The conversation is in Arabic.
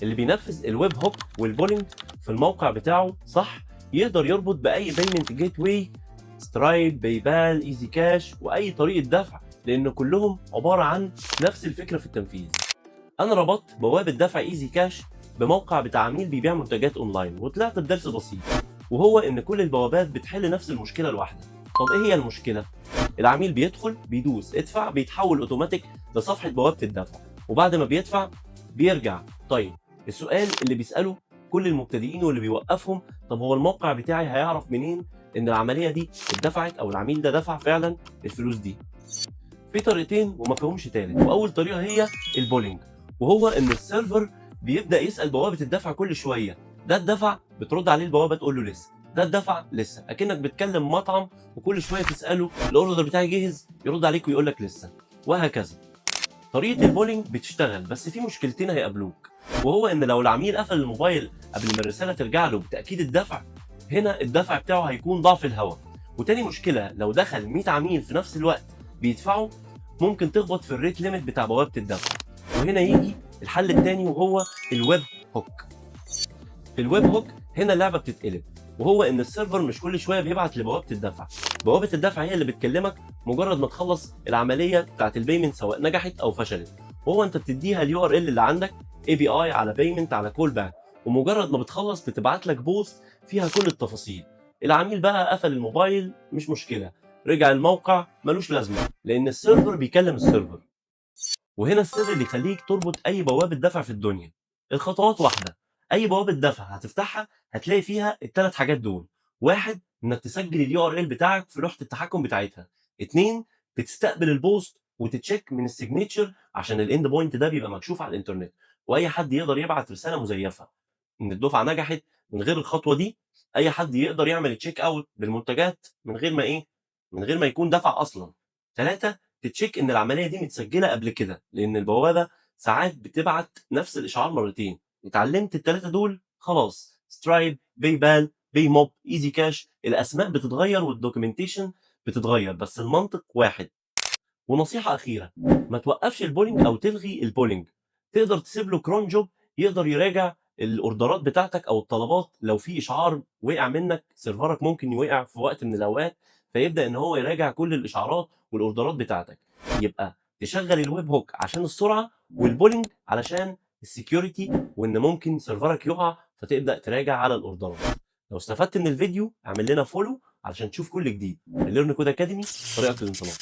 اللي بينفذ الويب هوك والبولينج في الموقع بتاعه صح يقدر يربط باي بيمنت جيت واي، سترايب، بايبال، ايزي كاش، واي طريقه دفع، لان كلهم عباره عن نفس الفكره في التنفيذ. انا ربطت بوابه دفع ايزي كاش بموقع بتاع عميل بيبيع منتجات اونلاين، وطلعت بدرس بسيط، وهو ان كل البوابات بتحل نفس المشكله الواحده. طب ايه هي المشكله؟ العميل بيدخل بيدوس ادفع، بيتحول اوتوماتيك لصفحه بوابه الدفع، وبعد ما بيدفع بيرجع. طيب السؤال اللي بيساله كل المبتدئين واللي بيوقفهم، طب هو الموقع بتاعي هيعرف منين ان العمليه دي اتدفعت او العميل ده دفع فعلا الفلوس دي؟ في طريقتين وما فيهمش تالت. واول طريقه هي البولينج، وهو ان السيرفر بيبدا يسال بوابه الدفع كل شويه، ده الدفع؟ بترد عليه البوابه تقول له لسه، ده الدفع؟ لسه. اكنك بتكلم مطعم وكل شويه تساله الاوردر بتاعي جاهز، يرد عليك ويقول لك لسه، وهكذا. طريقه البولينج بتشتغل بس في مشكلتين هيقابلوك، وهو ان لو العميل قفل الموبايل قبل ما الرساله ترجع له بتاكيد الدفع، هنا الدفع بتاعه هيكون ضعف الهواء. وتاني مشكله، لو دخل 100 عميل في نفس الوقت بيدفعوا، ممكن تخبط في الريت ليميت بتاع بوابه الدفع. وهنا يجي الحل الثاني، وهو الويب هوك. في الويب هوك هنا اللعبه بتتقلب، وهو ان السيرفر مش كل شويه بيبعت لبوابه الدفع، بوابه الدفع هي اللي بتكلمك مجرد ما تخلص العمليه بتاعت البيمنت سواء نجحت او فشلت. وهو انت بتديها اليو ار ال اللي عندك، اي بي اي على بيمنت على كول باك، ومجرد ما بتخلص بتبعت لك بوست فيها كل التفاصيل. العميل بقى قفل الموبايل مش مشكله، رجع الموقع ملوش لازمه، لان السيرفر بيكلم السيرفر. وهنا السر اللي يخليك تربط اي بوابه دفع في الدنيا. الخطوات واحده، اي بوابه دفع هتفتحها هتلاقي فيها الثلاث حاجات دول: واحد، انك تسجل اليو ار ال بتاعك في لوحه التحكم بتاعتها. اتنين، بتستقبل البوست وتتشيك من السيجنتشر عشان الاند بوينت ده بيبقى مكشوف على الانترنت، واي حد يقدر يبعت رساله مزيفه ان الدفعه نجحت. من غير الخطوه دي اي حد يقدر يعمل تشيك اوت بالمنتجات من غير ما من غير ما يكون دفع اصلا. ثلاثة، تتشيك ان العمليه دي متسجله قبل كده، لان البوابه ساعات بتبعت نفس الاشعار مرتين. اتعلمت الثلاثه دول خلاص، سترايب، باي بال، باي موب، ايزي كاش، الاسماء بتتغير والدوكيومنتيشن بتتغير بس المنطق واحد. ونصيحه اخيره، ما توقفش البولينج او تلغي البولينج، تقدر تسيب له كرون جوب يقدر يراجع الاوردرات بتاعتك او الطلبات. لو في اشعار وقع منك، سيرفرك ممكن يوقع في وقت من الاوقات، فيبدا ان هو يراجع كل الاشعارات والاوردرات بتاعتك. يبقى تشغل الويب هوك عشان السرعه، والبولينج علشان السكيورتي، وان ممكن سيرفرك يقع فتبدا تراجع على الاوردرات. لو استفدت من الفيديو اعمل لنا فولو علشان تشوف كل جديد. ليرن كود اكاديمي، طريقك للانطلاق.